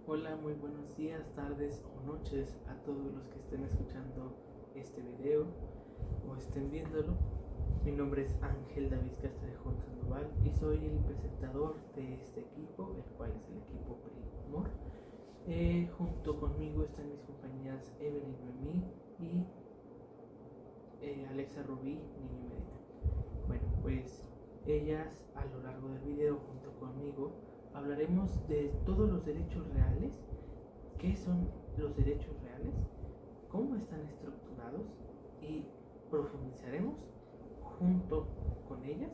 Hola, muy buenos días, tardes o noches a todos los que estén escuchando este video o estén viéndolo. Mi nombre es Ángel David Castrejón Sandoval y soy el presentador de este equipo, el cual es el equipo Primor. Junto conmigo están mis compañeras Evelyn Noemí y Alexa Rubí, Niño Medina. Bueno, pues ellas a lo largo del video junto conmigo hablaremos de todos los derechos reales, qué son los derechos reales, cómo están estructurados y profundizaremos junto con ellas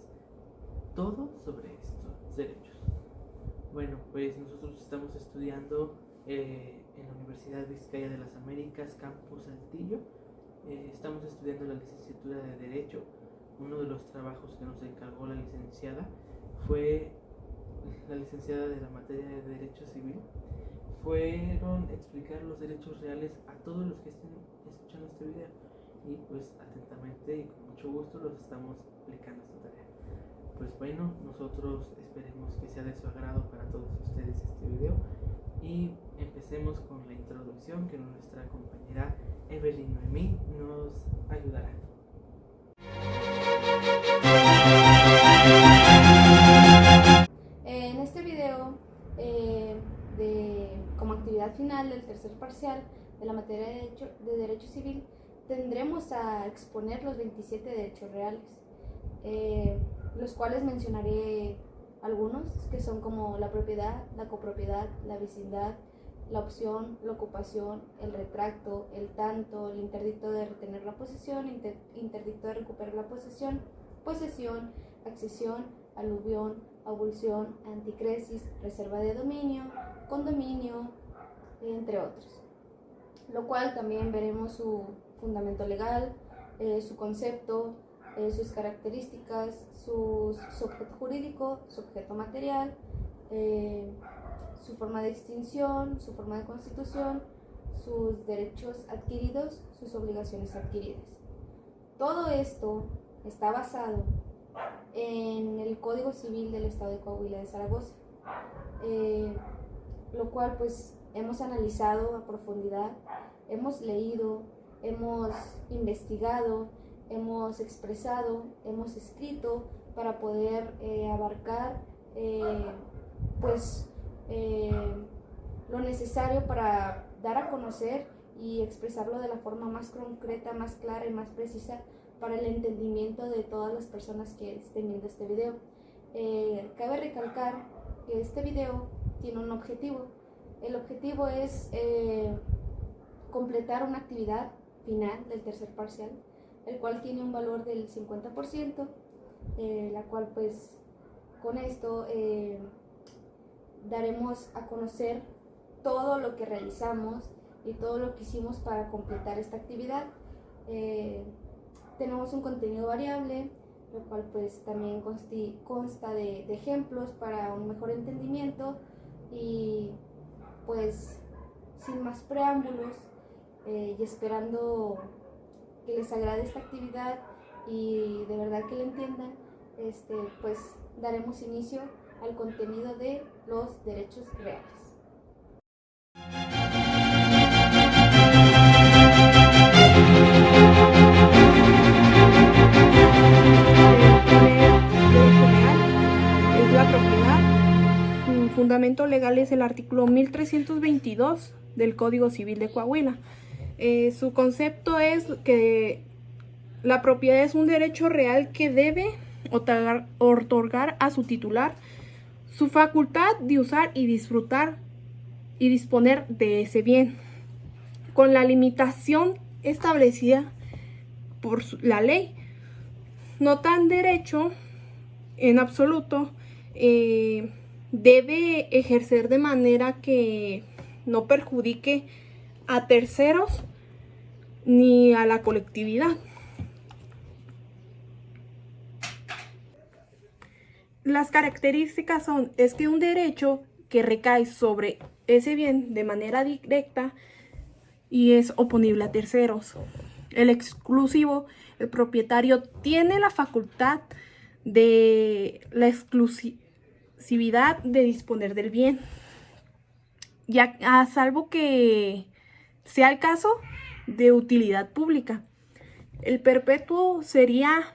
todo sobre estos derechos. Bueno, pues nosotros estamos estudiando en la Universidad Vizcaya de las Américas, Campus Saltillo. Estamos estudiando la licenciatura de Derecho. Uno de los trabajos que nos encargó la licenciada fue la licenciada de la materia de Derecho Civil. Fueron explicar los derechos reales a todos los que estén escuchando este video. Y pues atentamente y con mucho gusto los estamos aplicando esta tarea. Pues bueno, nosotros esperemos que sea de su agrado para todos ustedes este video. Y empecemos con la introducción que nuestra compañera Evelyn Noemí nos ayudará. En este video, como actividad final del tercer parcial de la materia de Derecho Civil, tendremos a exponer los 27 derechos reales, los cuales mencionaré algunos, que son como la propiedad, la copropiedad, la vecindad, la opción, la ocupación, el retracto, el tanto, el interdicto de retener la posesión, interdicto de recuperar la posesión, posesión, accesión, aluvión, abulsión, anticresis, reserva de dominio, condominio, entre otros. Lo cual también veremos su fundamento legal, su concepto, sus características, su objeto jurídico, su objeto material, su forma de extinción, su forma de constitución, sus derechos adquiridos, sus obligaciones adquiridas. Todo esto está basado en el Código Civil del Estado de Coahuila de Zaragoza, lo cual pues hemos analizado a profundidad, hemos leído, hemos investigado, hemos expresado, hemos escrito para poder abarcar lo necesario para dar a conocer y expresarlo de la forma más concreta, más clara y más precisa para el entendimiento de todas las personas que estén viendo este video. Cabe recalcar que este video tiene un objetivo. El objetivo es completar una actividad final del tercer parcial, el cual tiene un valor del 50%, la cual pues con esto daremos a conocer todo lo que realizamos y todo lo que hicimos para completar esta actividad. Tenemos un contenido variable, lo cual pues también consta de ejemplos para un mejor entendimiento. Y pues sin más preámbulos y esperando que les agrade esta actividad y de verdad que la entiendan, pues daremos inicio al contenido de los derechos reales. La propiedad. Su fundamento legal es el artículo 1322 del Código Civil de Coahuila. Su concepto es que la propiedad es un derecho real que debe otorgar a su titular su facultad de usar y disfrutar y disponer de ese bien, con la limitación establecida por la ley. No tan derecho en absoluto debe ejercer de manera que no perjudique a terceros ni a la colectividad. Las características es que un derecho que recae sobre ese bien de manera directa y es oponible a terceros. el exclusivo, el propietario tiene la facultad de la exclusividad de disponer del bien, ya a salvo que sea el caso de utilidad pública. El perpetuo sería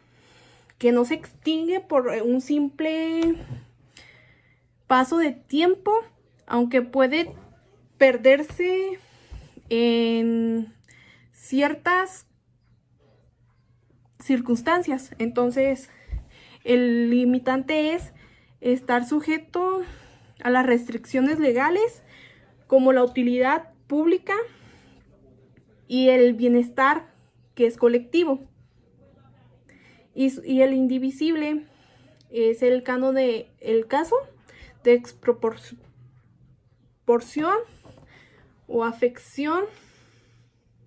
que no se extingue por un simple paso de tiempo, aunque puede perderse en ciertas circunstancias. Entonces, el limitante es estar sujeto a las restricciones legales como la utilidad pública y el bienestar que es colectivo. Y el indivisible es el caso de exproporción o afección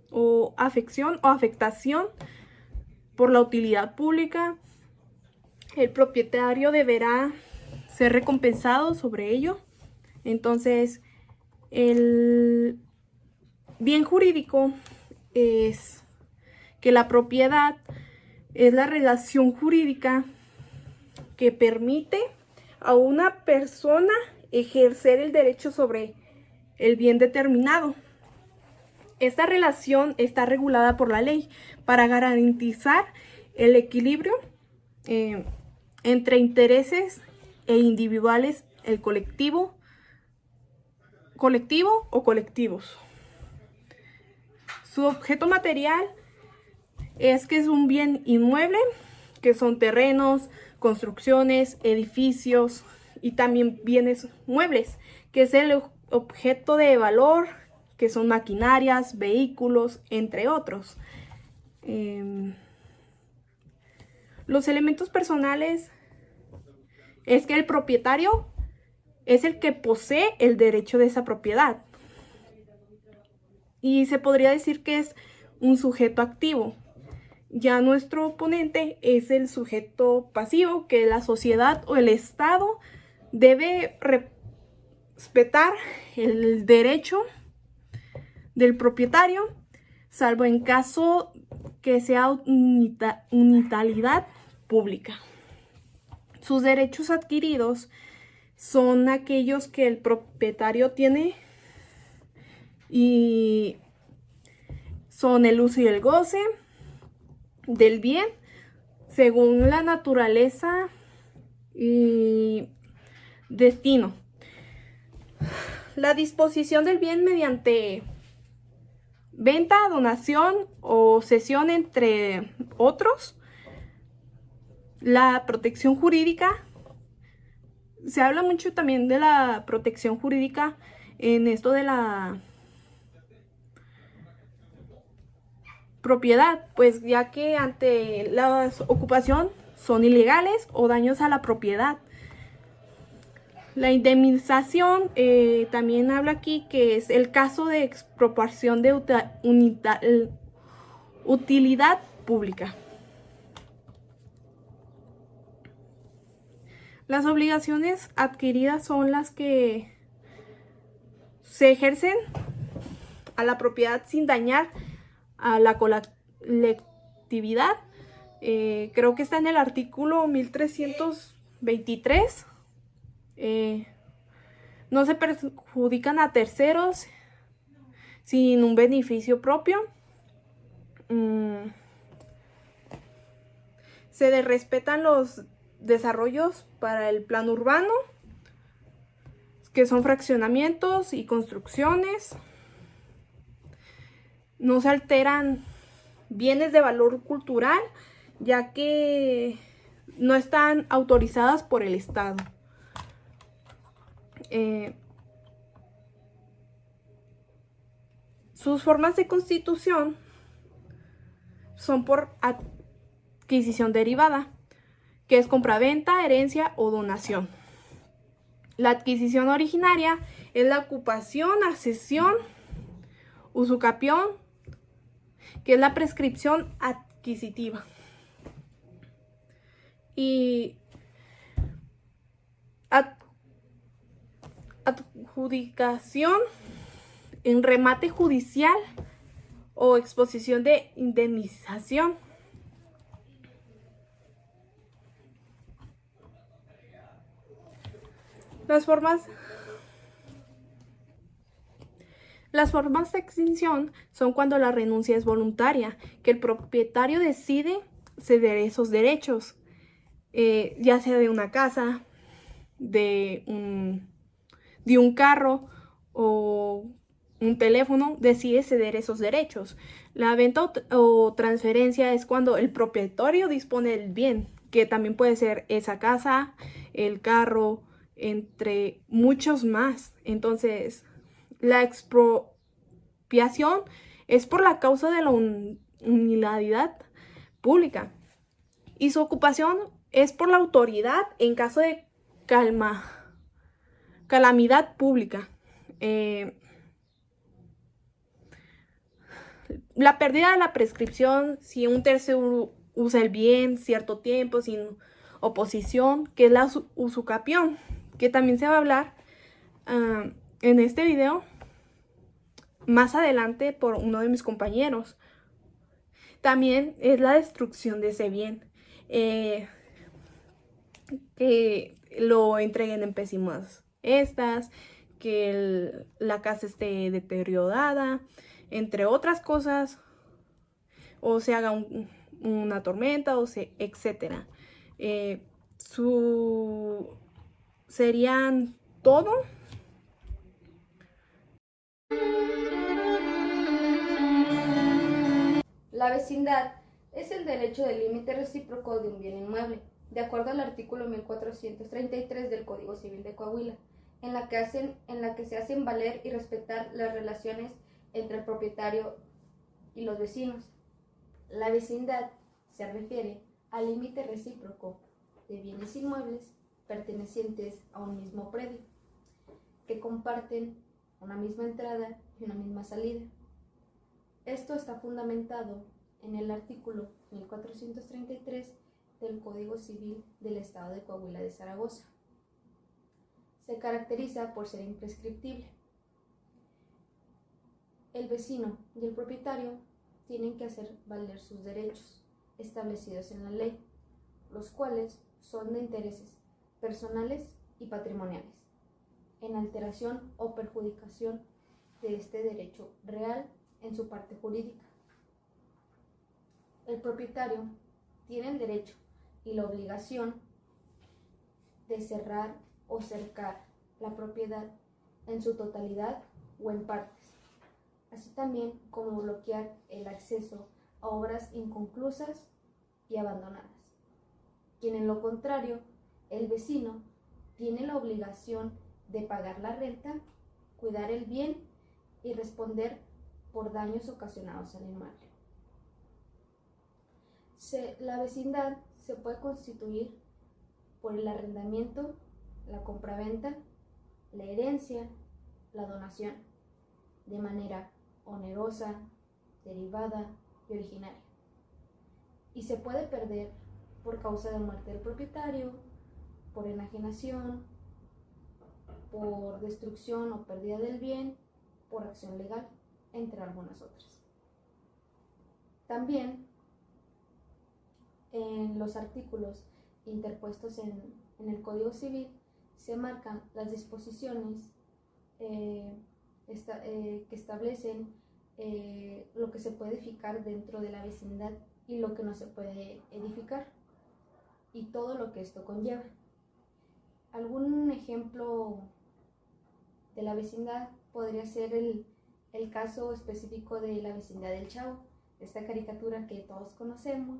o afectación por la utilidad pública. El propietario deberá ser recompensado sobre ello. Entonces, el bien jurídico es que la propiedad es la relación jurídica que permite a una persona ejercer el derecho sobre el bien determinado. Esta relación está regulada por la ley para garantizar el equilibrio entre intereses e individuales, el colectivo o colectivos. Su objeto material es que es un bien inmueble, que son terrenos, construcciones, edificios y también bienes muebles, que es el objeto de valor, que son maquinarias, vehículos, entre otros. Los elementos personales es que el propietario es el que posee el derecho de esa propiedad. Y se podría decir que es un sujeto activo. Ya nuestro oponente es el sujeto pasivo, que la sociedad o el Estado debe respetar el derecho del propietario, salvo en caso que sea unitalidad pública. Sus derechos adquiridos son aquellos que el propietario tiene y son el uso y el goce del bien según la naturaleza y destino. La disposición del bien mediante venta, donación o cesión, entre otros. La protección jurídica. Se habla mucho también de la protección jurídica en esto de la propiedad, pues ya que ante la ocupación son ilegales o daños a la propiedad. La indemnización también habla aquí que es el caso de expropiación de utilidad pública. Las obligaciones adquiridas son las que se ejercen a la propiedad sin dañar a la colectividad. Creo que está en el artículo 1323. No se perjudican a terceros sin un beneficio propio. Se respetan los desarrollos para el plan urbano, que son fraccionamientos y construcciones. No se alteran bienes de valor cultural, ya que no están autorizadas por el Estado. Sus formas de constitución son por adquisición derivada, que es compraventa, herencia o donación. La adquisición originaria es la ocupación, accesión, usucapión, que es la prescripción adquisitiva. Y adjudicación en remate judicial o exposición de indemnización. Las formas de extinción son cuando la renuncia es voluntaria, que el propietario decide ceder esos derechos, ya sea de una casa, de un carro o un teléfono, decide ceder esos derechos. La venta o transferencia es cuando el propietario dispone del bien, que también puede ser esa casa, el carro, entre muchos más. Entonces, la expropiación es por la causa de la unidad pública y su ocupación es por la autoridad en caso de calamidad pública. La pérdida de la prescripción, si un tercero usa el bien cierto tiempo sin oposición, que es la usucapión, que también se va a hablar en este video más adelante por uno de mis compañeros. También es la destrucción de ese bien, que lo entreguen en pésimas que la casa esté deteriorada, entre otras cosas, o se haga una tormenta, etcétera. Serían todo. La vecindad es el derecho del límite recíproco de un bien inmueble, de acuerdo al artículo 1433 del Código Civil de Coahuila, en la que se hacen valer y respetar las relaciones entre el propietario y los vecinos. La vecindad se refiere al límite recíproco de bienes inmuebles pertenecientes a un mismo predio, que comparten una misma entrada y una misma salida. Esto está fundamentado en el artículo 1433 del Código Civil del Estado de Coahuila de Zaragoza. Se caracteriza por ser imprescriptible. El vecino y el propietario tienen que hacer valer sus derechos establecidos en la ley, los cuales son de intereses personales y patrimoniales, en alteración o perjudicación de este derecho real en su parte jurídica. El propietario tiene el derecho y la obligación de cerrar o cercar la propiedad en su totalidad o en partes, así también como bloquear el acceso a obras inconclusas y abandonadas. Quien en lo contrario, el vecino, tiene la obligación de pagar la renta, cuidar el bien y responder por daños ocasionados al inmueble. La vecindad se puede constituir por el arrendamiento, la compraventa, la herencia, la donación, de manera onerosa, derivada y originaria. Y se puede perder por causa de muerte del propietario, por enajenación, por destrucción o pérdida del bien, por acción legal, entre algunas otras. También en los artículos interpuestos en el Código Civil se marcan las disposiciones que establecen lo que se puede edificar dentro de la vecindad y lo que no se puede edificar y todo lo que esto conlleva. Algún ejemplo de la vecindad podría ser el caso específico de la vecindad del Chavo, esta caricatura que todos conocemos,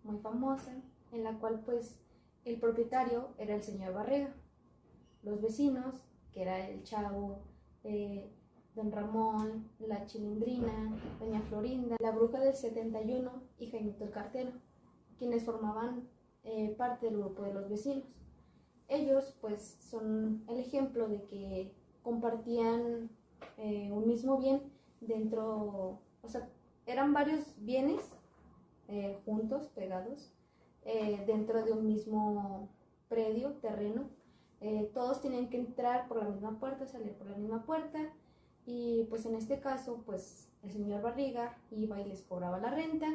muy famosa, en la cual pues el propietario era el señor Barriga, los vecinos, que era el Chavo, don Ramón, la Chilindrina, doña Florinda, la Bruja del 71 y Jaimito el Cartero, quienes formaban parte del grupo de los vecinos. Ellos pues son el ejemplo de que compartían un mismo bien dentro, o sea, eran varios bienes juntos, pegados, dentro de un mismo predio, terreno. Todos tenían que entrar por la misma puerta, salir por la misma puerta, y pues en este caso pues el señor Barriga iba y les cobraba la renta.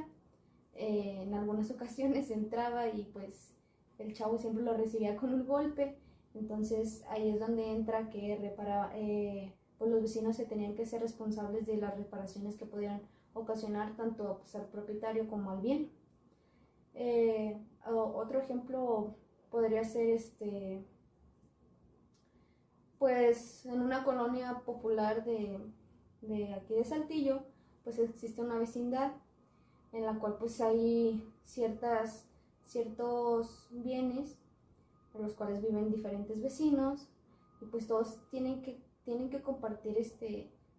En algunas ocasiones entraba y pues el chavo siempre lo recibía con un golpe. Entonces ahí es donde entra que pues los vecinos se tenían que ser responsables de las reparaciones que pudieran ocasionar tanto pues, al propietario como al bien. Otro ejemplo podría ser pues en una colonia popular de aquí de Saltillo, pues existe una vecindad en la cual pues hay ciertos bienes por los cuales viven diferentes vecinos y pues todos tienen que compartir pues,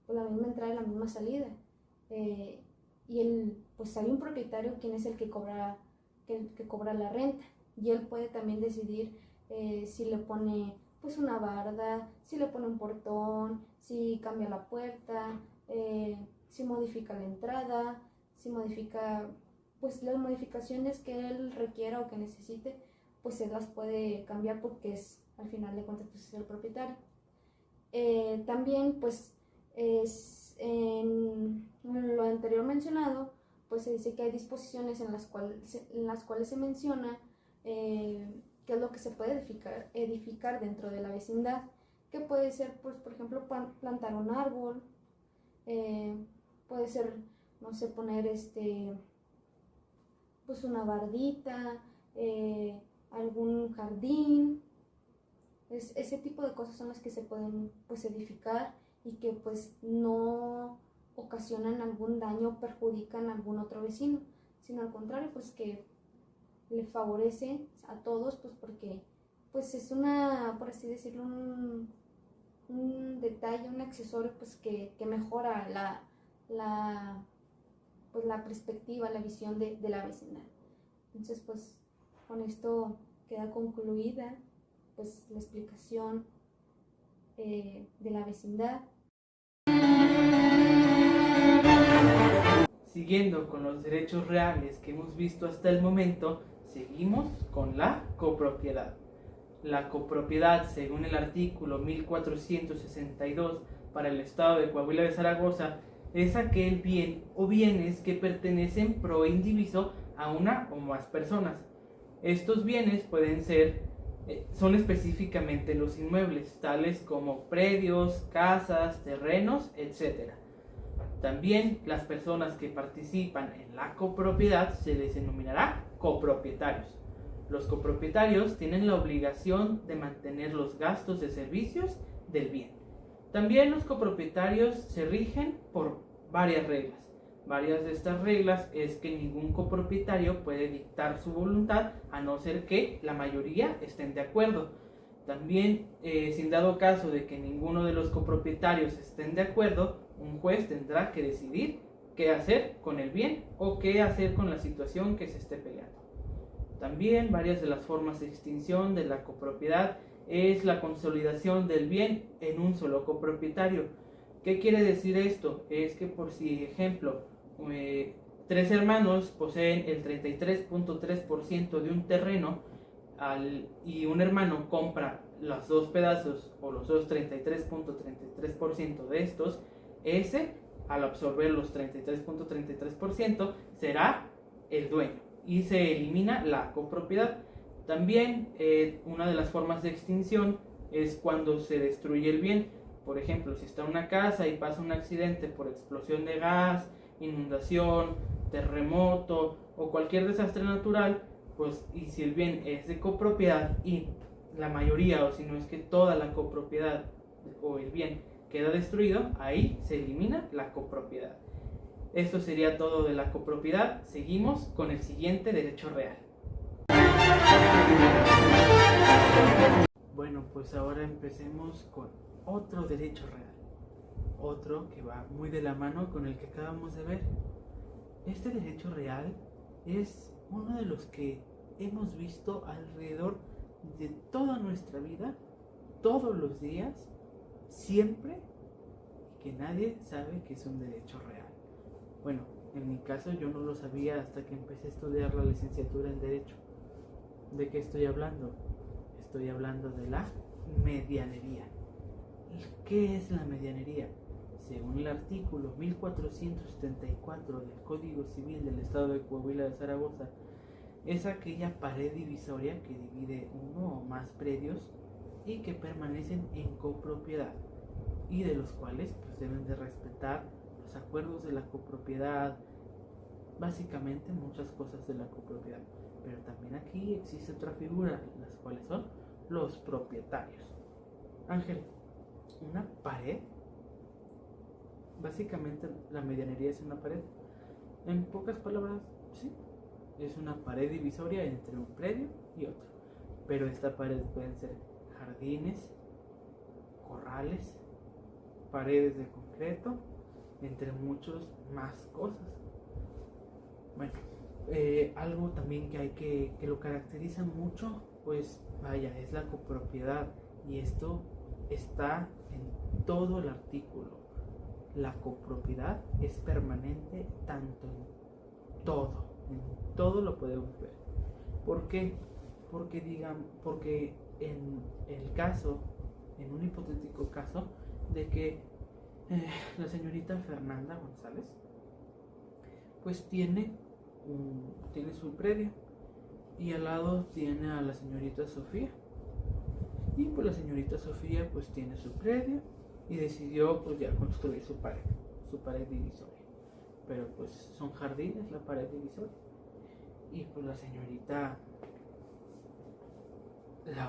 la misma entrada y la misma salida. Pues hay un propietario quien es el que cobra la renta, y él puede también decidir si le pone pues una barda, si le pone un portón, si cambia la puerta, si modifica la entrada, si modifica pues las modificaciones que él requiera o que necesite, pues él las puede cambiar porque al final de cuentas pues es el propietario. También pues en lo anterior mencionado pues se dice que hay disposiciones en las cuales se menciona qué es lo que se puede edificar dentro de la vecindad, que puede ser pues por ejemplo plantar un árbol, puede ser no sé, poner pues una bardita, algún jardín. Ese tipo de cosas son las que se pueden pues edificar y que pues no ocasionan algún daño o perjudican a algún otro vecino, sino al contrario pues que le favorece a todos, pues porque pues es por así decirlo, un detalle, un accesorio pues que mejora la perspectiva, la visión de la vecindad. Entonces pues con esto queda concluida pues la explicación de la vecindad. Siguiendo con los derechos reales que hemos visto hasta el momento, seguimos con la copropiedad. La copropiedad, según el artículo 1462 para el Estado de Coahuila de Zaragoza, es aquel bien o bienes que pertenecen pro indiviso a una o más personas. Estos bienes son específicamente los inmuebles, tales como predios, casas, terrenos, etc. También las personas que participan en la copropiedad se les denominará copropietarios. Los copropietarios tienen la obligación de mantener los gastos de servicios del bien. También los copropietarios se rigen por varias reglas. Varias de estas reglas es que ningún copropietario puede dictar su voluntad a no ser que la mayoría estén de acuerdo. También, sin dado caso de que ninguno de los copropietarios estén de acuerdo, un juez tendrá que decidir qué hacer con el bien o qué hacer con la situación que se esté peleando. También varias de las formas de extinción de la copropiedad es la consolidación del bien en un solo copropietario. ¿Qué quiere decir esto? Es que por si ejemplo, 3 hermanos poseen el 33.3% de un terreno y un hermano compra los 2 pedazos o los 33.33% de estos, ese al absorber los 33.33% será el dueño y se elimina la copropiedad. También una de las formas de extinción es cuando se destruye el bien. Por ejemplo, si está en una casa y pasa un accidente por explosión de gas, inundación, terremoto o cualquier desastre natural, pues y si el bien es de copropiedad y la mayoría o si no es que toda la copropiedad o el bien queda destruido, ahí se elimina la copropiedad. Esto sería todo de la copropiedad. Seguimos con el siguiente derecho real. Bueno, pues ahora empecemos con otro derecho real. Otro que va muy de la mano con el que acabamos de ver. Este derecho real es uno de los que hemos visto alrededor de toda nuestra vida, todos los días, siempre, y que nadie sabe que es un derecho real. Bueno, en mi caso yo no lo sabía hasta que empecé a estudiar la licenciatura en Derecho. ¿De qué estoy hablando? Estoy hablando de la medianería. ¿Qué es la medianería? según el artículo 1474 del Código Civil del Estado de Coahuila de Zaragoza, es aquella pared divisoria que divide uno o más predios y que permanecen en copropiedad, y de los cuales pues deben de respetar los acuerdos de la copropiedad, básicamente muchas cosas de la copropiedad. Pero también aquí existe otra figura, las cuales son los propietarios. Ángel, una pared, básicamente la medianería es una pared. En pocas palabras, sí, es una pared divisoria entre un predio y otro. Pero esta pared pueden ser jardines, corrales, paredes de concreto, entre muchos más cosas. Bueno, algo también que lo caracteriza mucho, pues vaya, es la copropiedad, y esto está en todo el artículo. La copropiedad es permanente tanto en todo lo podemos ver. ¿Por qué? Porque en el caso, en un hipotético caso de que la señorita Fernanda González pues tiene su predio, y al lado tiene a la señorita Sofía, y pues la señorita Sofía pues tiene su predio y decidió pues ya construir su pared divisoria, pero pues son jardines la pared divisoria, y pues la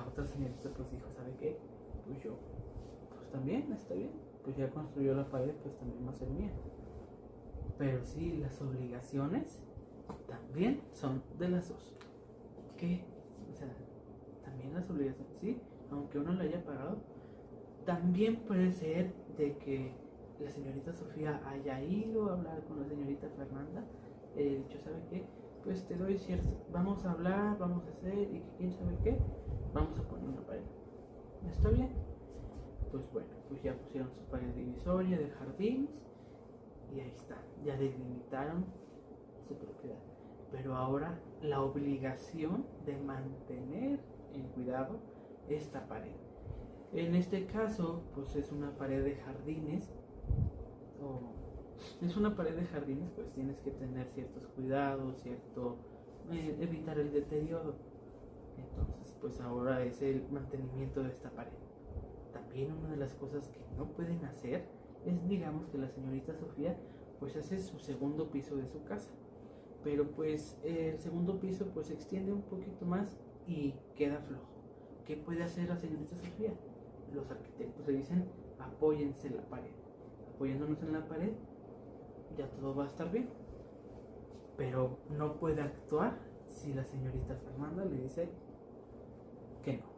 otra señorita pues dijo, ¿sabe qué? Pues yo, pues también está bien, pues ya construyó la pared, pues también va a ser mía. Pero sí, las obligaciones también son de las dos. ¿Qué? O sea, también las obligaciones, sí, aunque uno lo haya pagado, también puede ser de que la señorita Sofía haya ido a hablar con la señorita Fernanda, dicho, ¿sabe qué? Pues te doy cierto, vamos a hablar, vamos a hacer, y que quién sabe qué, vamos a poner una pared. ¿Está bien? Pues bueno, pues ya pusieron su pared divisoria de jardines, y ahí está, ya delimitaron su propiedad. Pero ahora la obligación de mantener en cuidado esta pared. En este caso, pues es una pared de jardines, pues tienes que tener ciertos cuidados, evitar el deterioro. Entonces, pues ahora es el mantenimiento de esta pared. También una de las cosas que no pueden hacer es, digamos, que la señorita Sofía pues hace su segundo piso de su casa, pero pues el segundo piso pues se extiende un poquito más y queda flojo. ¿Qué puede hacer la señorita Sofía? Los arquitectos le dicen, apóyense en la pared. Apoyándonos en la pared, ya todo va a estar bien. Pero no puede actuar si la señorita Fernanda le dice que no.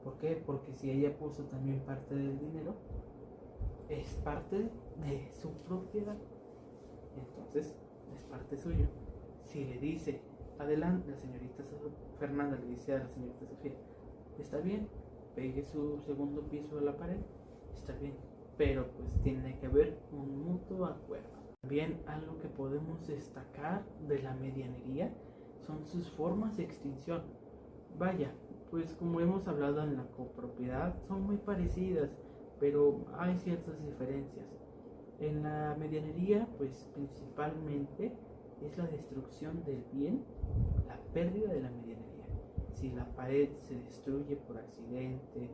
¿Por qué? Porque si ella puso también parte del dinero, es parte de su propiedad, entonces es parte suya. Si le dice adelante, la señorita Fernanda le dice a la señorita Sofía, está bien, pegue su segundo piso a la pared, está bien, pero pues tiene que haber un mutuo acuerdo. También algo que podemos destacar de la medianería son sus formas de extinción. Vaya, pues como hemos hablado en la copropiedad, son muy parecidas, pero hay ciertas diferencias. En la medianería, pues principalmente es la destrucción del bien, la pérdida de la medianería. Si la pared se destruye por accidente,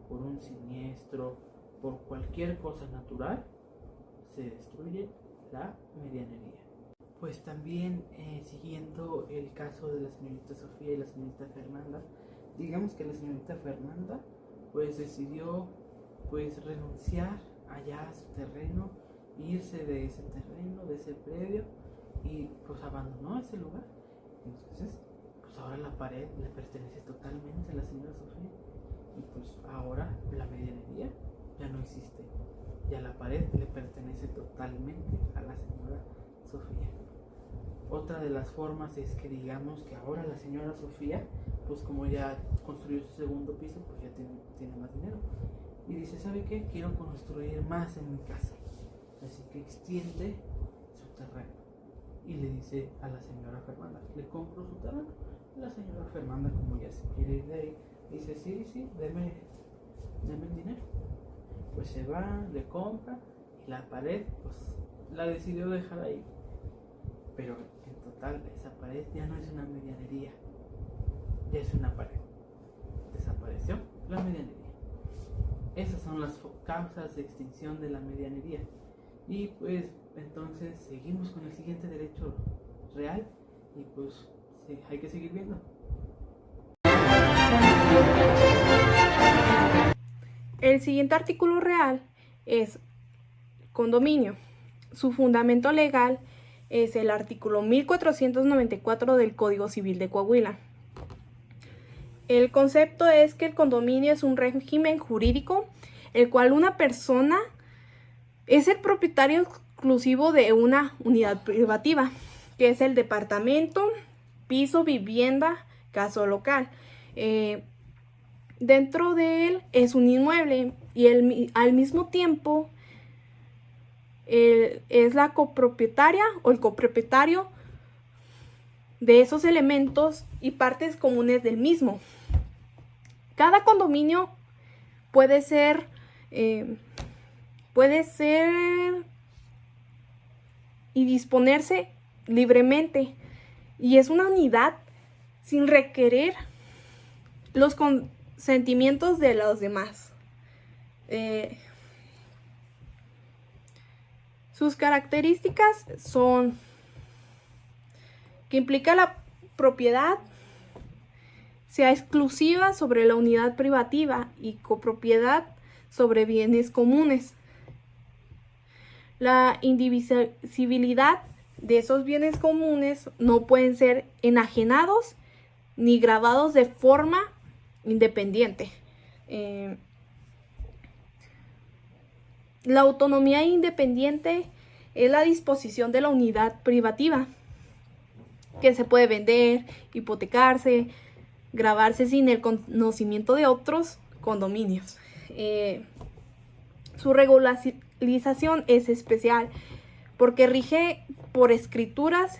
por un siniestro, por cualquier cosa natural, se destruye la medianería. Pues también siguiendo el caso de la señorita Sofía y la señorita Fernanda, digamos que la señorita Fernanda pues decidió pues renunciar allá a su terreno, irse de ese terreno, de ese predio, y pues abandonó ese lugar. Entonces pues ahora la pared le pertenece totalmente a la señora Sofía, y pues ahora la medianería ya no existe, ya la pared le pertenece totalmente a la señora Sofía. Otra de las formas es que digamos que ahora la señora Sofía, pues como ya construyó su segundo piso, pues ya tiene más dinero, y dice, ¿sabe qué? Quiero construir más en mi casa, así que extiende su terreno, y le dice a la señora Fernanda, ¿le compro su terreno? La señora Fernanda, como ya se quiere ir de ahí, dice, sí, deme el dinero. Pues se va, le compra, y la pared pues la decidió dejar ahí. Pero en total esa pared ya no es una medianería, ya es una pared. Desapareció la medianería. Esas son las causas de extinción de la medianería. Y pues entonces seguimos con el siguiente derecho real y pues sí, hay que seguir viendo. El siguiente artículo real es condominio. Su fundamento legal es el artículo 1494 del Código Civil de Coahuila. El concepto es que el condominio es un régimen jurídico el cual una persona es el propietario exclusivo de una unidad privativa, que es el departamento, piso, vivienda, casa o local. Dentro de él es un inmueble y al mismo tiempo es la copropietaria o el copropietario de esos elementos y partes comunes del mismo. Cada condominio puede ser y disponerse libremente y es una unidad sin requerir los consentimientos de los demás. Sus características son que implica la propiedad sea exclusiva sobre la unidad privativa y copropiedad sobre bienes comunes. La indivisibilidad de esos bienes comunes no pueden ser enajenados ni grabados de forma independiente. La autonomía independiente es la disposición de la unidad privativa, que se puede vender, hipotecarse, grabarse sin el conocimiento de otros condominios. Su regularización es especial porque rige por escrituras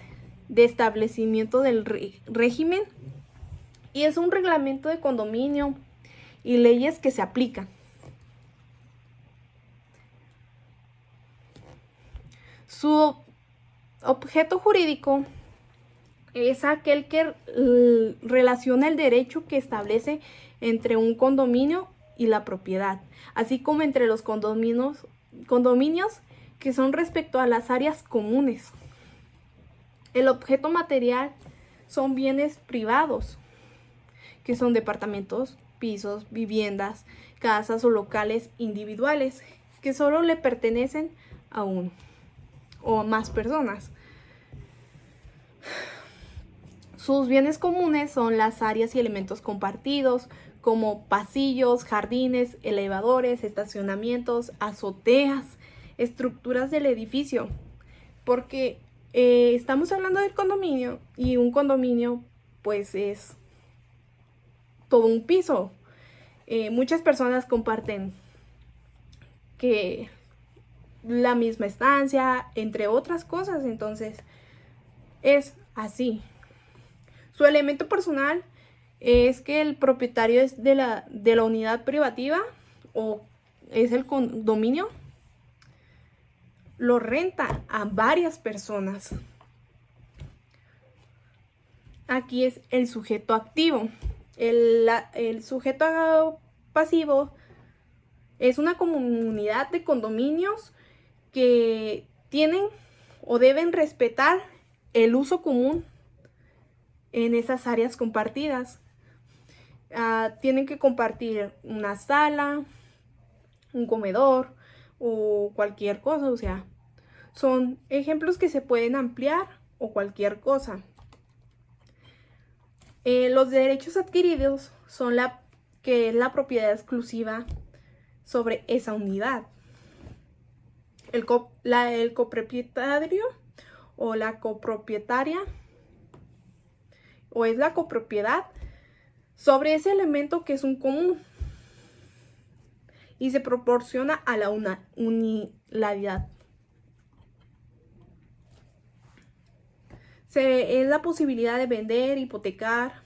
de establecimiento del régimen y es un reglamento de condominio y leyes que se aplican. Su objeto jurídico es aquel que relaciona el derecho que establece entre un condominio y la propiedad, así como entre los condominios que son respecto a las áreas comunes. El objeto material son bienes privados, que son departamentos, pisos, viviendas, casas o locales individuales, que solo le pertenecen a uno o más personas. Sus bienes comunes son las áreas y elementos compartidos, como pasillos, jardines, elevadores, estacionamientos, azoteas, estructuras del edificio. Porque estamos hablando del condominio y un condominio pues es todo un piso. Muchas personas comparten que la misma estancia, entre otras cosas, entonces es así. Su elemento personal es que el propietario es de la unidad privativa o es el condominio, lo renta a varias personas. Aquí es el sujeto activo. El sujeto pasivo es una comunidad de condominios que tienen o deben respetar el uso común en esas áreas compartidas. Tienen que compartir una sala, un comedor o cualquier cosa, o sea, son ejemplos que se pueden ampliar o cualquier cosa. Los derechos adquiridos son la propiedad exclusiva sobre esa unidad. El copropietario o la copropietaria o es la copropiedad sobre ese elemento que es un común y se proporciona a la unidad. Es la posibilidad de vender, hipotecar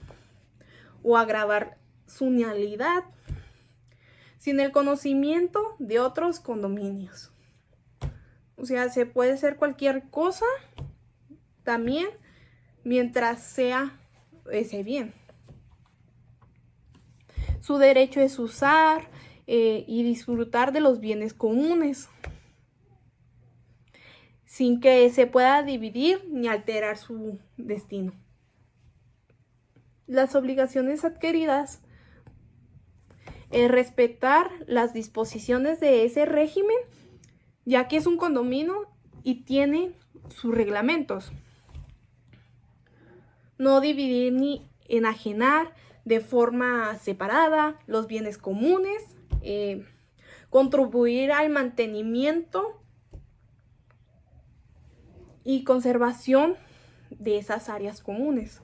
o agravar su unidad sin el conocimiento de otros condominios. O sea, se puede hacer cualquier cosa también mientras sea ese bien. Su derecho es usar y disfrutar de los bienes comunes, sin que se pueda dividir ni alterar su destino. Las obligaciones adquiridas es respetar las disposiciones de ese régimen, ya que es un condominio y tiene sus reglamentos. No dividir ni enajenar de forma separada los bienes comunes, contribuir al mantenimiento y conservación de esas áreas comunes.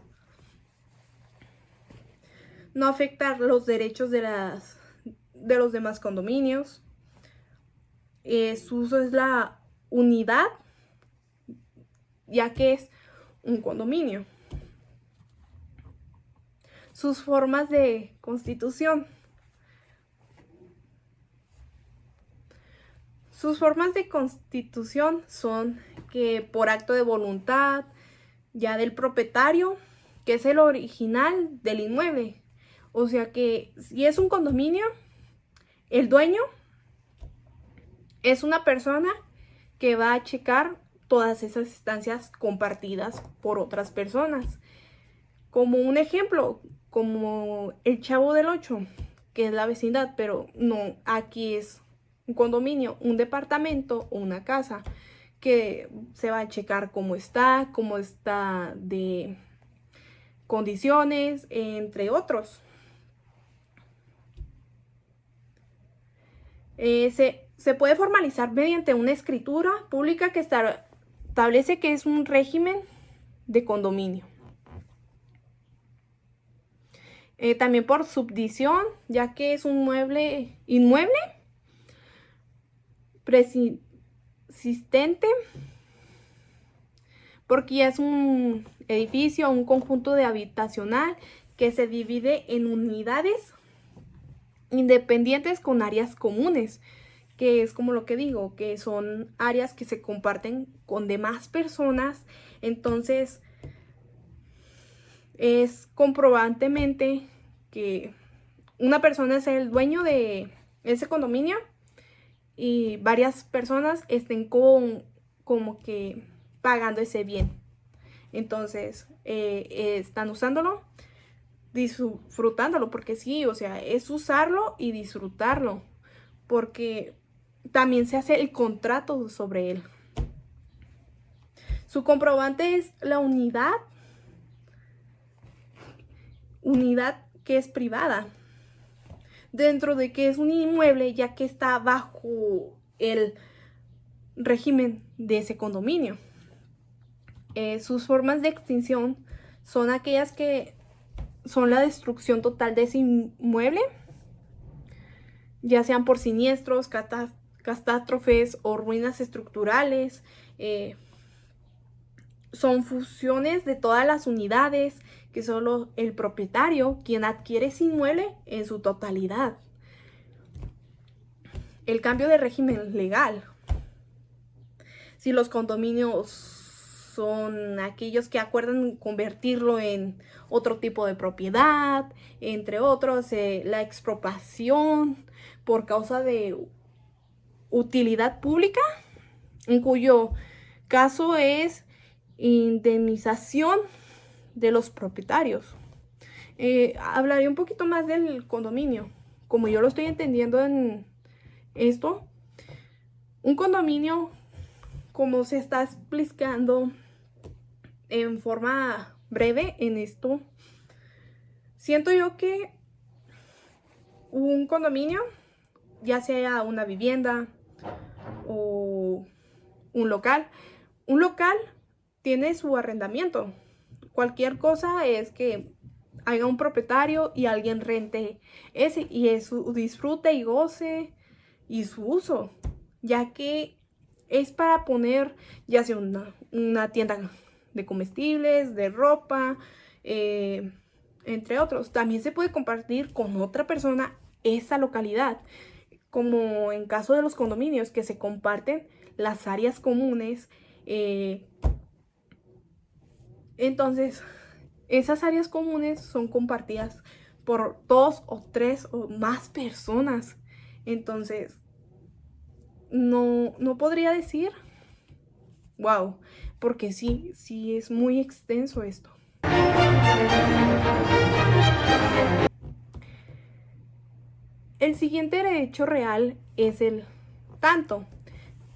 No afectar los derechos de los demás condominios. Su uso es la unidad, ya que es un condominio. Sus formas de constitución. Sus formas de constitución son que por acto de voluntad ya del propietario, que es el original del inmueble. O sea que si es un condominio, el dueño es una persona que va a checar todas esas estancias compartidas por otras personas. Como un ejemplo, como el Chavo del Ocho, que es la vecindad, pero no, aquí es un condominio, un departamento o una casa, que se va a checar cómo está de condiciones, entre otros. Se puede formalizar mediante una escritura pública que establece que es un régimen de condominio. También por subdivisión, ya que es un inmueble persistente, porque ya es un edificio, un conjunto de habitacional que se divide en unidades independientes con áreas comunes, que es como lo que digo, que son áreas que se comparten con demás personas. Entonces es comprobantemente que una persona es el dueño de ese condominio y varias personas estén como que pagando ese bien. Entonces están usándolo, disfrutándolo, porque sí, o sea, es usarlo y disfrutarlo, porque también se hace el contrato sobre él. Su comprobante es la unidad que es privada, dentro de que es un inmueble, ya que está bajo el régimen de ese condominio. Sus formas de extinción son aquellas que son la destrucción total de ese inmueble, ya sean por siniestros, catástrofes o ruinas estructurales. Son fusiones de todas las unidades, que solo el propietario quien adquiere ese inmueble en su totalidad. El cambio de régimen legal. Si los condominios son aquellos que acuerdan convertirlo en otro tipo de propiedad, entre otros, la expropiación por causa de utilidad pública, en cuyo caso es indemnización de los propietarios. Hablaré un poquito más del condominio, como yo lo estoy entendiendo en esto. Un condominio, como se está explicando en forma breve en esto, siento yo que un condominio, ya sea una vivienda o un local tiene su arrendamiento. Cualquier cosa es que haya un propietario y alguien rente ese, y es su disfrute y goce y su uso, ya que es para poner ya sea una tienda de comestibles, de ropa, entre otros. También se puede compartir con otra persona esa localidad, como en caso de los condominios, que se comparten las áreas comunes. Entonces, esas áreas comunes son compartidas por 2 o 3 o más personas. Entonces, no podría decir wow, porque sí es muy extenso esto. El siguiente derecho real es el tanto.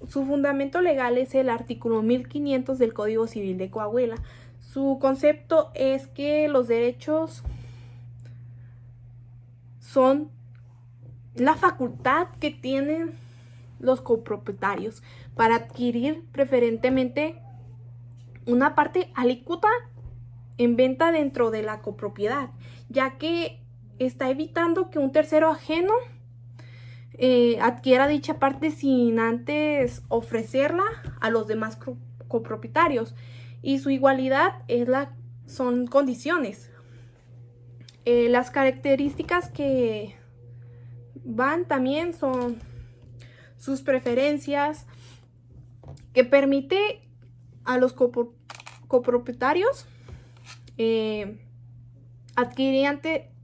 Su fundamento legal es el artículo 1500 del Código Civil de Coahuila. Su concepto es que los derechos son la facultad que tienen los copropietarios para adquirir preferentemente una parte alícuota en venta dentro de la copropiedad, ya que está evitando que un tercero ajeno adquiera dicha parte sin antes ofrecerla a los demás copropietarios, y su igualdad son condiciones. Las características que van también son sus preferencias, que permite a los copropietarios adquirir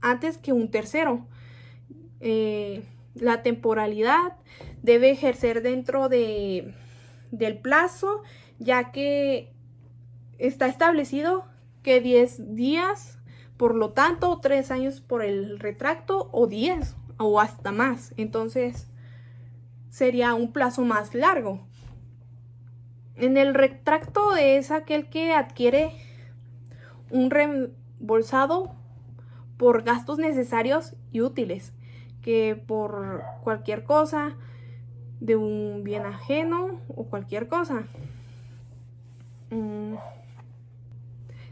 antes que un tercero. La temporalidad debe ejercer dentro del plazo, ya que está establecido que 10 días, por lo tanto 3 años por el retracto, o 10 o hasta más. Entonces sería un plazo más largo. En el retracto es aquel que adquiere un reembolsado por gastos necesarios y útiles, que por cualquier cosa de un bien ajeno o cualquier cosa.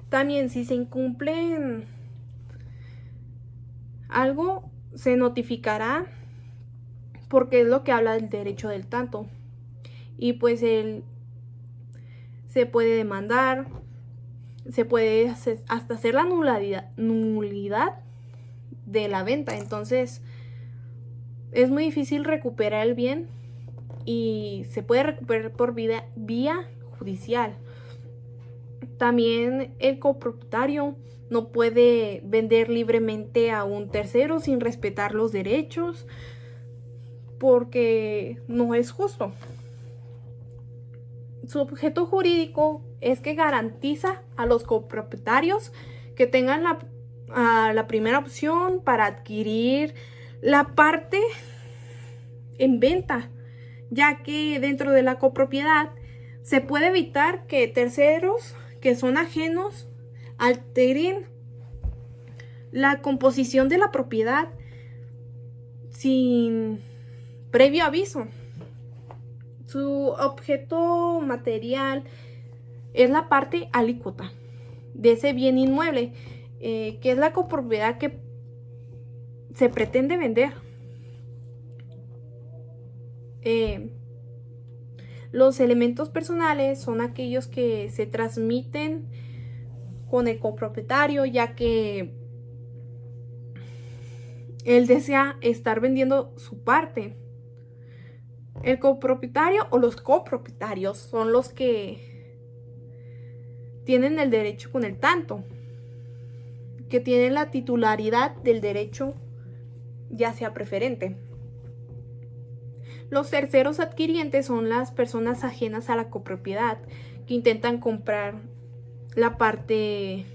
También, si se incumple algo, se notificará, porque es lo que habla del derecho del tanto, y pues se puede demandar, se puede hasta hacer la nulidad de la venta. Entonces es muy difícil recuperar el bien, y se puede recuperar por vía judicial. También el copropietario no puede vender libremente a un tercero sin respetar los derechos, porque no es justo. Su objeto jurídico es que garantiza a los copropietarios que tengan la primera opción para adquirir la parte en venta, ya que dentro de la copropiedad se puede evitar que terceros que son ajenos alteren la composición de la propiedad sin previo aviso. Su objeto material es la parte alícuota de ese bien inmueble, que es la copropiedad que se pretende vender. Los elementos personales son aquellos que se transmiten con el copropietario, ya que él desea estar vendiendo su parte. El copropietario o los copropietarios son los que tienen el derecho con el tanto, que tienen la titularidad del derecho, ya sea preferente. Los terceros adquirientes son las personas ajenas a la copropiedad que intentan comprar la parte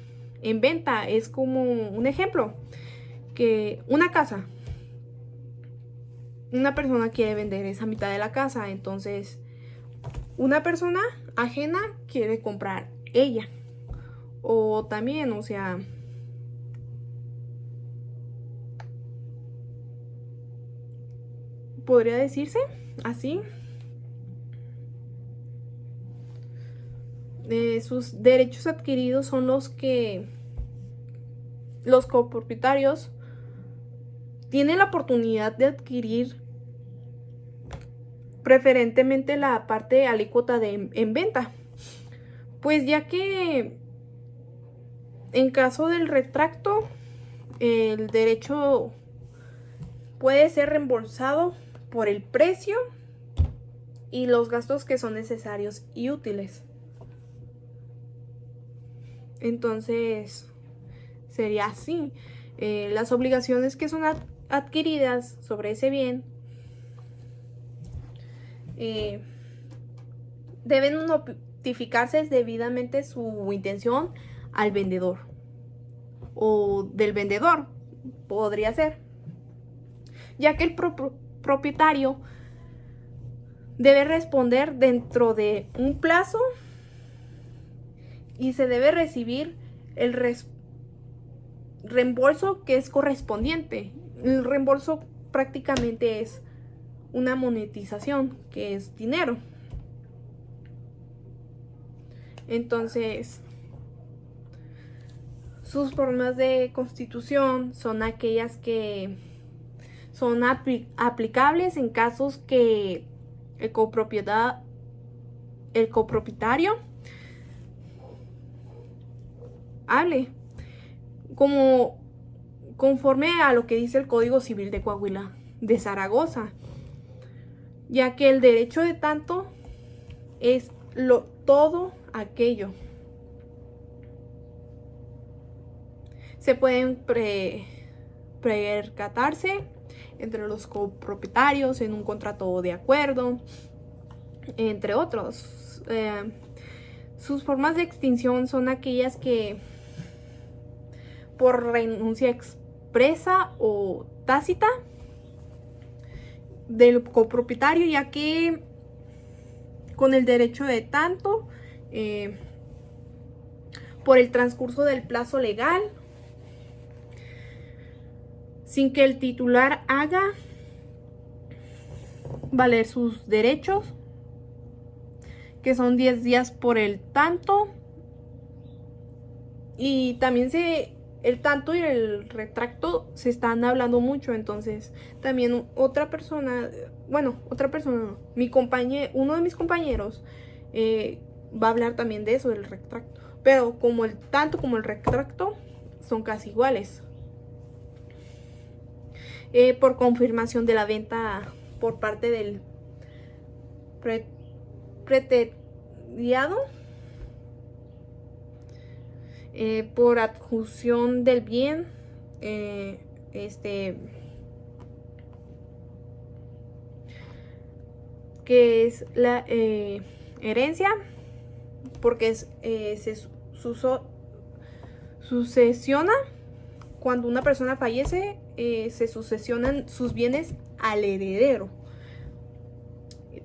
en venta. Es como un ejemplo, que una casa, una persona quiere vender esa mitad de la casa, entonces una persona ajena quiere comprar ella. O también, o sea, podría decirse así. Sus derechos adquiridos son los que los copropietarios tienen la oportunidad de adquirir preferentemente la parte alícuota en venta, pues ya que en caso del retracto el derecho puede ser reembolsado por el precio y los gastos que son necesarios y útiles. Entonces, sería así. Las obligaciones que son adquiridas sobre ese bien deben notificarse debidamente su intención al vendedor o del vendedor, podría ser, ya que el propietario debe responder dentro de un plazo y se debe recibir el reembolso que es correspondiente. El reembolso prácticamente es una monetización, que es dinero. Entonces, sus formas de constitución son aquellas que son aplicables en casos que el copropietario hable, como conforme a lo que dice el Código Civil de Coahuila de Zaragoza, ya que el derecho de tanto es todo aquello. Se pueden percatarse entre los copropietarios en un contrato de acuerdo, entre otros. Sus formas de extinción son aquellas que por renuncia expresa o tácita del copropietario, ya que con el derecho de tanto, por el transcurso del plazo legal, sin que el titular haga valer sus derechos, que son 10 días por el tanto. Y también el tanto y el retracto se están hablando mucho, entonces también uno de mis compañeros va a hablar también de eso, del retracto, pero como el tanto como el retracto son casi iguales. Por confirmación de la venta por parte del pretendiado, por adjudicación del bien, que es la herencia, porque se sucesiona cuando una persona fallece. Se sucesionan sus bienes al heredero.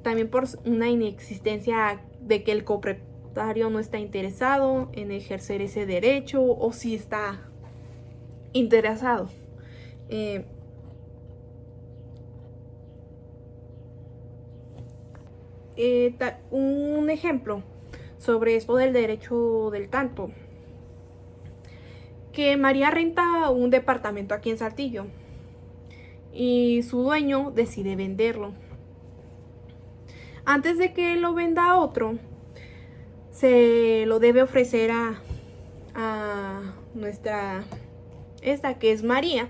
También por una inexistencia de que el copropietario no está interesado en ejercer ese derecho, o si está interesado. Un ejemplo sobre esto del derecho del tanto: que María renta un departamento aquí en Saltillo y su dueño decide venderlo. Antes de que lo venda a otro, se lo debe ofrecer a esta que es María,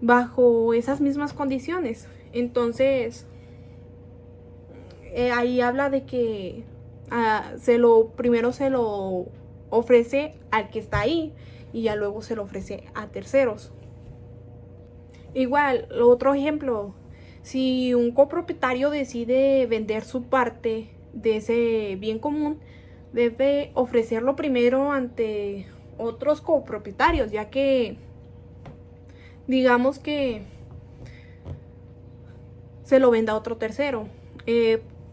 bajo esas mismas condiciones. Entonces, ahí habla de que primero se lo ofrece al que está ahí y ya luego se lo ofrece a terceros. Igual, otro ejemplo: si un copropietario decide vender su parte de ese bien común, debe ofrecerlo primero ante otros copropietarios, ya que digamos que se lo venda a otro tercero.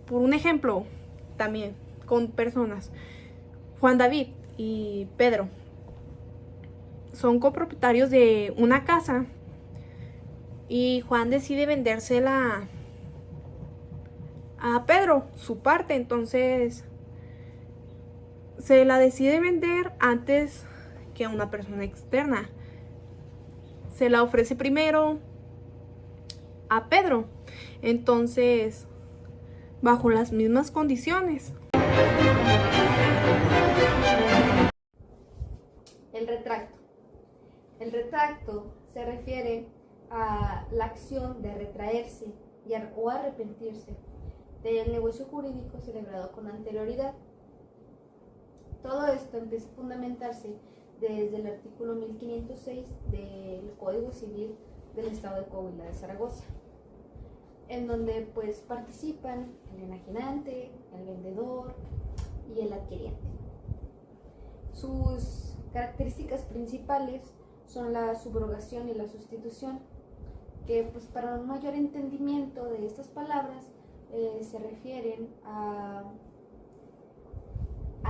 Por un ejemplo, también con personas, Juan David y Pedro son copropietarios de una casa y Juan decide vendérsela a Pedro, su parte. Entonces se la decide vender antes que a una persona externa. Se la ofrece primero a Pedro, entonces bajo las mismas condiciones. El retracto. El retracto se refiere a la acción de retraerse o arrepentirse del negocio jurídico celebrado con anterioridad. Todo esto empieza a fundamentarse desde el artículo 1506 del Código Civil del Estado de Coahuila de Zaragoza, en donde pues participan el enajenante, el vendedor y el adquiriente. Sus características principales son la subrogación y la sustitución, que pues para un mayor entendimiento de estas palabras se refieren a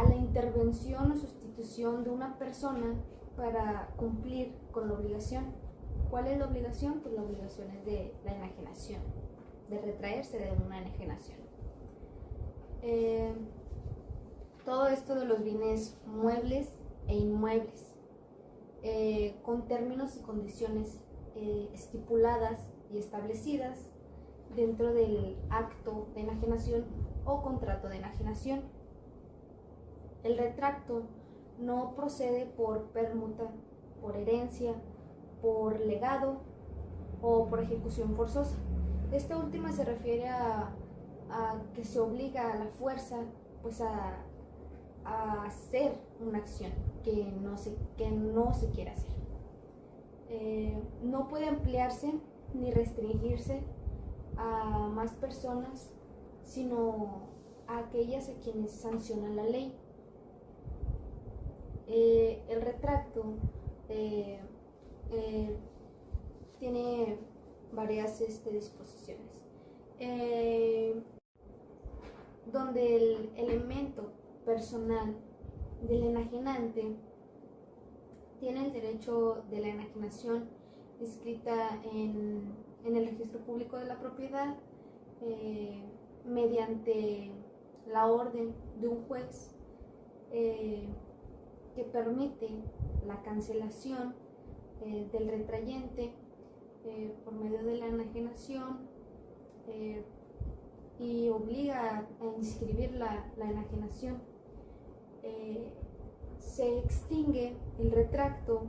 la intervención o sustitución de una persona para cumplir con la obligación. ¿Cuál es la obligación? Pues la obligación es de la enajenación, de retraerse de una enajenación. Todo esto de los bienes muebles e inmuebles, con términos y condiciones estipuladas y establecidas dentro del acto de enajenación o contrato de enajenación. El retracto no procede por permuta, por herencia, por legado o por ejecución forzosa. Esta última se refiere a que se obliga a la fuerza pues a hacer una acción que no se quiere hacer. No puede ampliarse ni restringirse a más personas, sino a aquellas a quienes sancionan la ley. El retracto tiene varias disposiciones, donde el elemento personal del enajenante tiene el derecho de la enajenación inscrita en el registro público de la propiedad mediante la orden de un juez que permite la cancelación del retrayente por medio de la enajenación y obliga a inscribir la enajenación. Se extingue el retracto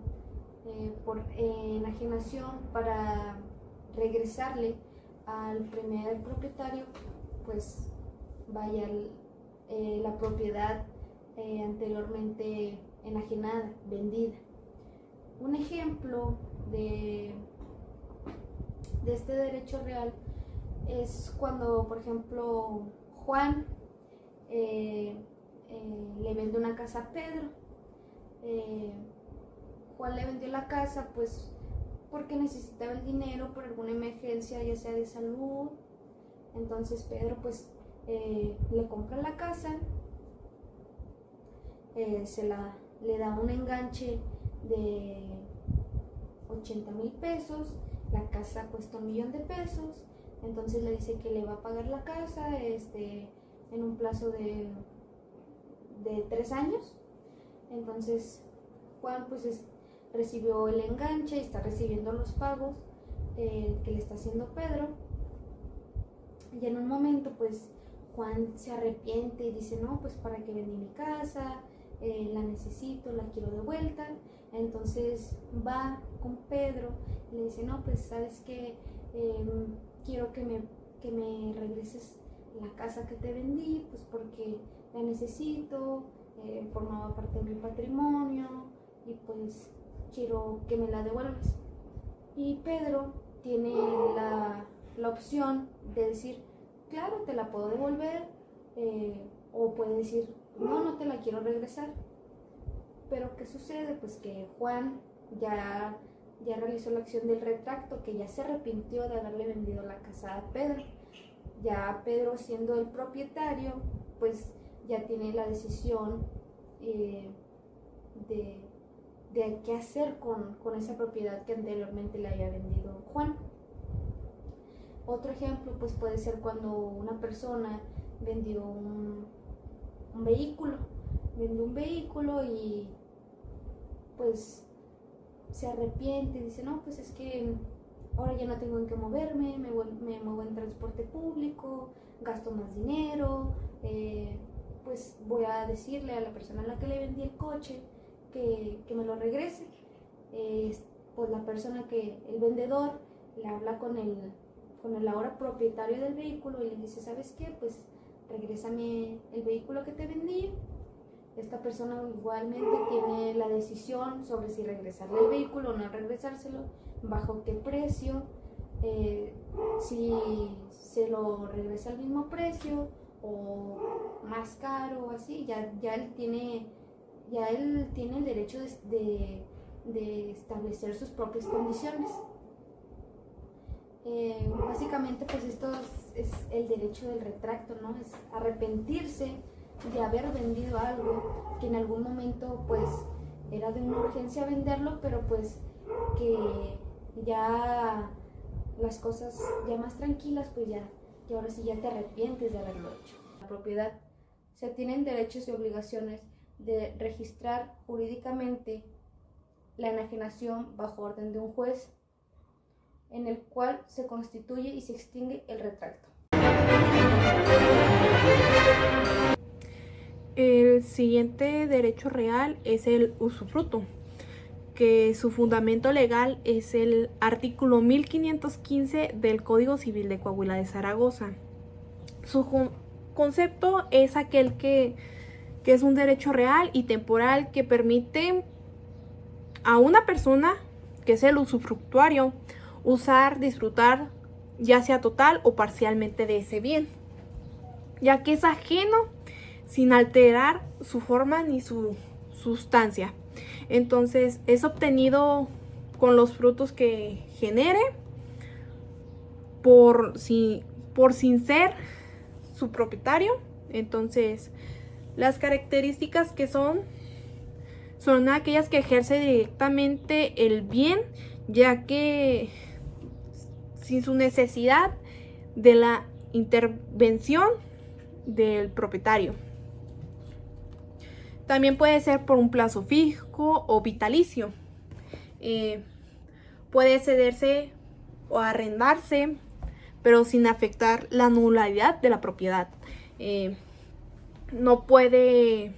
por enajenación para regresarle al primer propietario pues vaya la propiedad anteriormente enajenada, vendida. Un ejemplo de este derecho real es cuando, por ejemplo, Juan le vende una casa a Pedro. Juan le vendió la casa pues porque necesitaba el dinero por alguna emergencia, ya sea de salud. Entonces Pedro pues le compra la casa, le da un enganche de 80,000 pesos, la casa cuesta 1,000,000 de pesos, entonces le dice que le va a pagar la casa en un plazo de 3 años. Entonces Juan pues recibió el enganche y está recibiendo los pagos que le está haciendo Pedro, y en un momento pues Juan se arrepiente y dice: no, pues para qué vendí mi casa, la necesito, la quiero de vuelta. Entonces va con Pedro y le dice: no, pues sabes que quiero que me regreses la casa que te vendí, pues porque la necesito, formaba parte de mi patrimonio y pues quiero que me la devuelvas. Y Pedro tiene la opción de decir: claro, te la puedo devolver, o puede decir: no te la quiero regresar. Pero ¿qué sucede? Pues que Juan ya realizó la acción del retracto, que ya se arrepintió de haberle vendido la casa a Pedro. Ya Pedro, siendo el propietario, pues ya tiene la decisión de qué hacer con esa propiedad que anteriormente le había vendido Juan. Otro ejemplo pues puede ser cuando una persona vendió un vehículo, y pues se arrepiente y dice: no, pues es que ahora ya no tengo en qué moverme, me muevo en transporte público, gasto más dinero, pues voy a decirle a la persona a la que le vendí el coche que me lo regrese. Pues la persona el vendedor le habla con con el ahora propietario del vehículo y le dice, ¿sabes qué? Pues regrésame el vehículo que te vendí. Esta persona igualmente tiene la decisión sobre si regresarle el vehículo o no regresárselo, bajo qué precio, si se lo regresa al mismo precio o más caro o así, ya él tiene el derecho de establecer sus propias condiciones. Básicamente pues esto es el derecho del retracto, ¿no? Es arrepentirse de haber vendido algo que en algún momento pues era de una urgencia venderlo, pero pues que ya las cosas ya más tranquilas, pues ya, y ahora sí ya te arrepientes de haberlo hecho. La propiedad, se tienen derechos y obligaciones de registrar jurídicamente la enajenación bajo orden de un juez, en el cual se constituye y se extingue el retracto. El siguiente derecho real es el usufructo, que su fundamento legal es el artículo 1515 del Código Civil de Coahuila de Zaragoza. Su concepto es aquel que es un derecho real y temporal que permite a una persona, que es el usufructuario, usar, disfrutar, ya sea total o parcialmente de ese bien, ya que es ajeno sin alterar su forma ni su sustancia. Entonces es obtenido con los frutos que genere por sin ser su propietario. Entonces las características que son aquellas que ejerce directamente el bien, ya que sin su necesidad de la intervención del propietario. También puede ser por un plazo fijo o vitalicio. Puede cederse o arrendarse, pero sin afectar la nulidad de la propiedad. No puede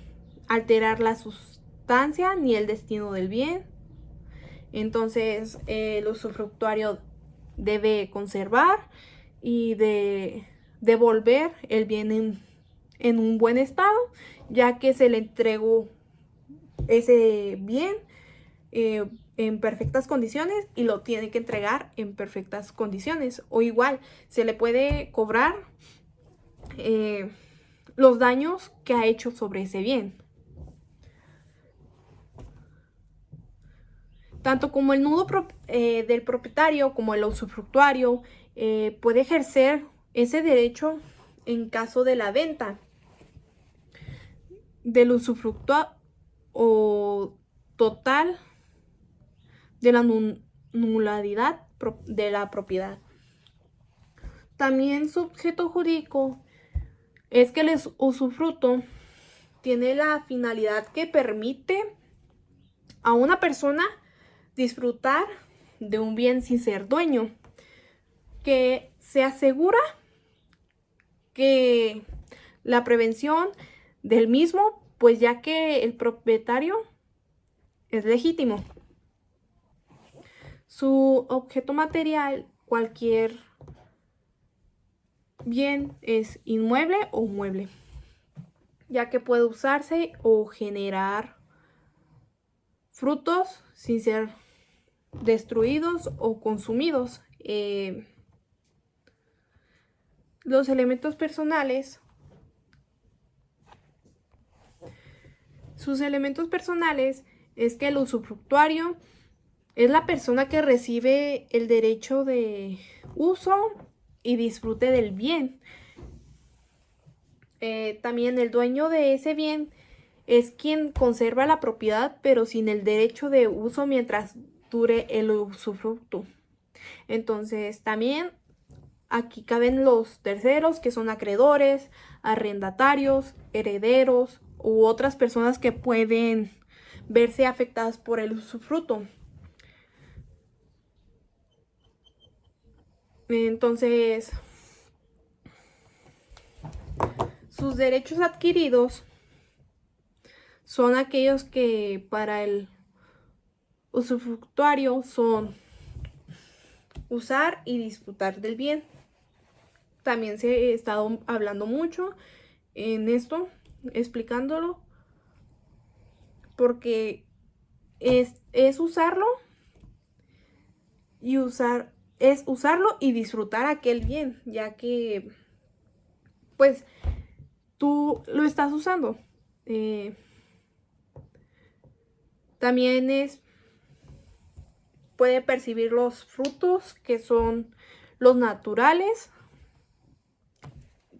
alterar la sustancia ni el destino del bien. Entonces el usufructuario debe conservar y devolver el bien en un buen estado, ya que se le entregó ese bien en perfectas condiciones y lo tiene que entregar en perfectas condiciones. O igual se le puede cobrar los daños que ha hecho sobre ese bien. Tanto como el nudo del propietario como el usufructuario puede ejercer ese derecho en caso de la venta del usufructo o total de la nulidad de la propiedad. También su objeto jurídico es que el usufructo tiene la finalidad que permite a una persona disfrutar de un bien sin ser dueño, que se asegura que la prevención del mismo, pues ya que el propietario es legítimo. Su objeto material, cualquier bien, es inmueble o mueble, ya que puede usarse o generar frutos sin ser destruidos o consumidos. Los elementos personales. Sus elementos personales es que el usufructuario es la persona que recibe el derecho de uso y disfrute del bien. También el dueño de ese bien es quien conserva la propiedad, pero sin el derecho de uso mientras dure el usufructo. Entonces también aquí caben los terceros, que son acreedores, arrendatarios, herederos u otras personas que pueden verse afectadas por el usufructo. Entonces, sus derechos adquiridos son aquellos que para el usufructuario son usar y disfrutar del bien. También se he estado hablando mucho en esto, explicándolo, porque es usarlo y usarlo y disfrutar aquel bien, ya que pues tú lo estás usando. También puede percibir los frutos, que son los naturales,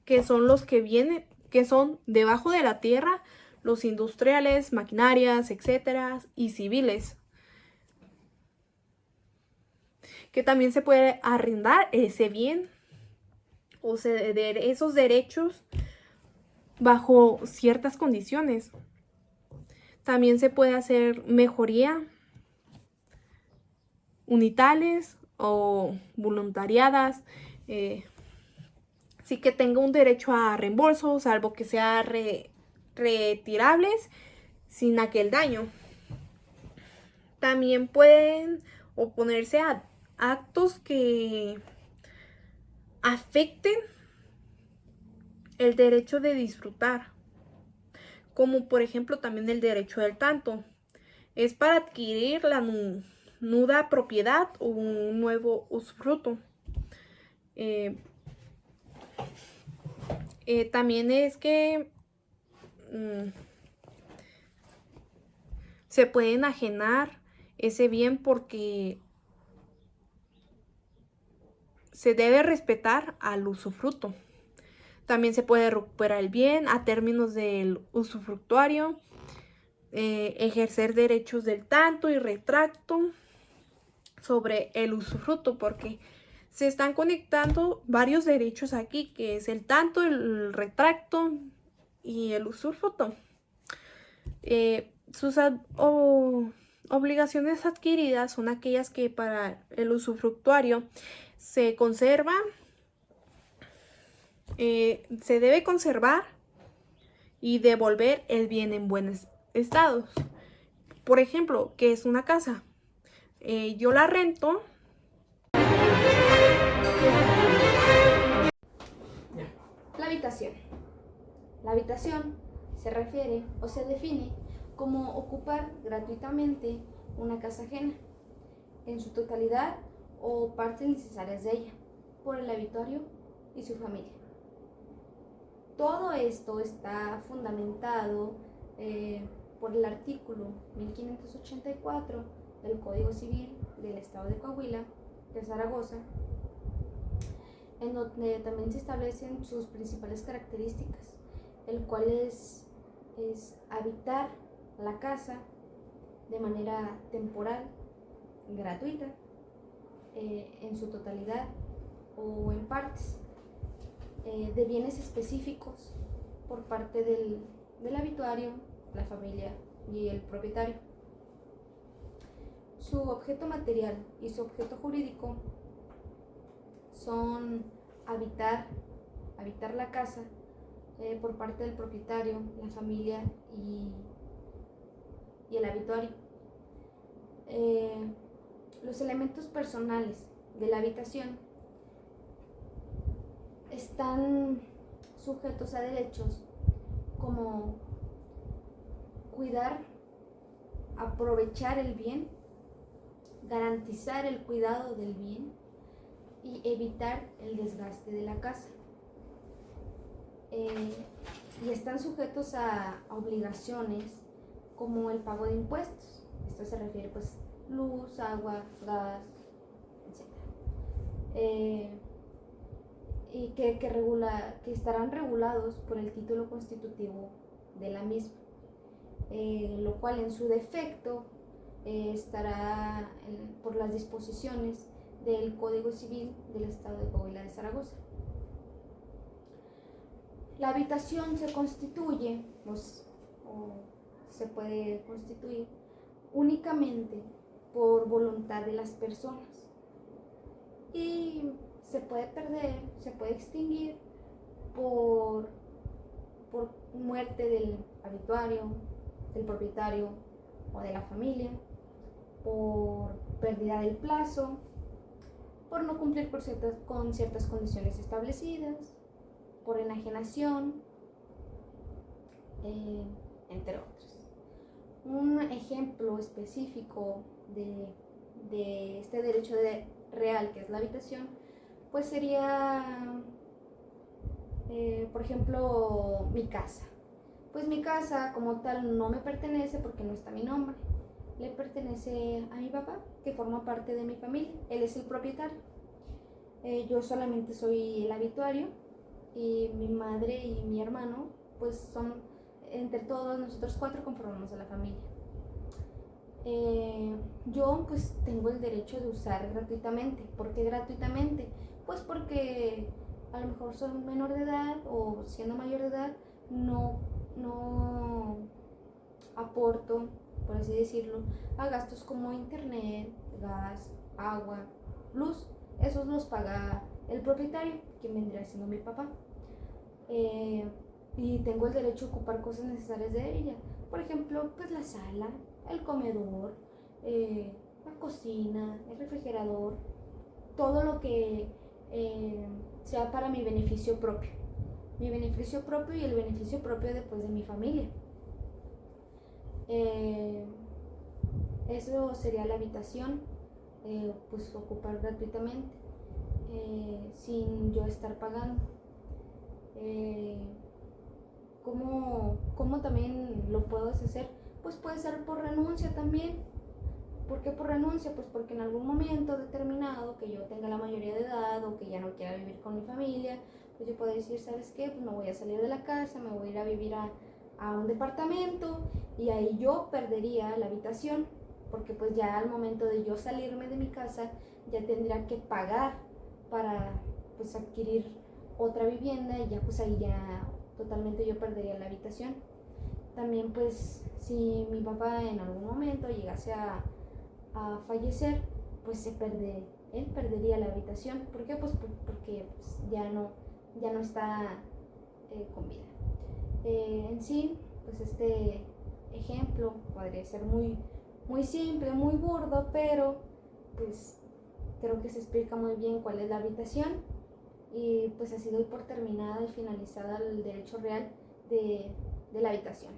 que son los que vienen, que son debajo de la tierra, los industriales, maquinarias, etcétera, y civiles. Que también se puede arrendar ese bien o ceder esos derechos bajo ciertas condiciones. También se puede hacer mejoría unitarias o voluntariadas, sí que tenga un derecho a reembolso, salvo que sea retirables sin aquel daño. También pueden oponerse a actos que afecten el derecho de disfrutar, como por ejemplo también el derecho del tanto. Es para adquirir la nuda propiedad o un nuevo usufructo. También es que se puede enajenar ese bien porque se debe respetar al usufructo. También se puede recuperar el bien a términos del usufructuario, ejercer derechos del tanto y retracto sobre el usufructo, porque se están conectando varios derechos aquí, que es el tanto, el retracto y el usufructo. Sus obligaciones adquiridas son aquellas que para el usufructuario se conserva, se debe conservar y devolver el bien en buenos estados. Por ejemplo, ¿qué es una casa? Yo la rento. La habitación. La habitación se refiere o se define como ocupar gratuitamente una casa ajena, en su totalidad o partes necesarias de ella, por el habituario y su familia. Todo esto está fundamentado por el artículo 1584 del Código Civil del Estado de Coahuila, de Zaragoza, en donde también se establecen sus principales características, el cual es habitar la casa de manera temporal, gratuita, en su totalidad o en partes, de bienes específicos por parte del habituario, la familia y el propietario. Su objeto material y su objeto jurídico son habitar la casa por parte del propietario, la familia y el habituario. Los elementos personales de la habitación están sujetos a derechos como cuidar, aprovechar el bien, garantizar el cuidado del bien y evitar el desgaste de la casa. Y están sujetos a obligaciones como el pago de impuestos. Esto se refiere pues luz, agua, gas, etc. Y que estarán regulados por el título constitutivo de la misma, lo cual en su defecto estará por las disposiciones del Código Civil del Estado de Coahuila de Zaragoza. La habitación se constituye, o se puede constituir únicamente por voluntad de las personas y se puede perder, se puede extinguir por muerte del habituario, del propietario o de la familia, por pérdida del plazo por no cumplir con ciertas condiciones establecidas, por enajenación, entre otras. Un ejemplo específico de este derecho real, que es la habitación, pues sería, por ejemplo, mi casa. Pues mi casa como tal no me pertenece porque no está mi nombre. Le pertenece a mi papá, que forma parte de mi familia. Él es el propietario. Yo solamente soy el habituario y mi madre y mi hermano, pues son, entre todos nosotros 4 conformamos a la familia. Yo pues tengo el derecho de usar gratuitamente. ¿Por qué gratuitamente? Pues porque a lo mejor soy menor de edad o siendo mayor de edad no aporto, por así decirlo, a gastos como internet, gas, agua, luz. Esos los paga el propietario, que vendría siendo mi papá. Y tengo el derecho a ocupar cosas necesarias de ella. Por ejemplo, pues la sala, el comedor, la cocina, el refrigerador, todo lo que sea para mi beneficio propio. Mi beneficio propio y el beneficio propio después de mi familia. Eso sería la habitación, pues ocupar gratuitamente, sin yo estar pagando. ¿Cómo también lo puedo hacer? Pues puede ser por renuncia también. ¿Por qué por renuncia? Pues porque en algún momento determinado que yo tenga la mayoría de edad o que ya no quiera vivir con mi familia, pues yo puedo decir, ¿sabes qué? Pues me voy a salir de la casa, me voy a ir a vivir a un departamento, y ahí yo perdería la habitación, porque pues ya al momento de yo salirme de mi casa ya tendría que pagar para pues adquirir otra vivienda, y ya pues ahí ya totalmente yo perdería la habitación. También pues si mi papá en algún momento llegase a fallecer, pues él perdería la habitación. ¿Por qué? Pues porque pues, ya no está con vida. En sí, pues este ejemplo podría ser muy simple, muy burdo, pero pues creo que se explica muy bien cuál es la habitación, y pues así doy por terminada y finalizada el derecho real de la habitación.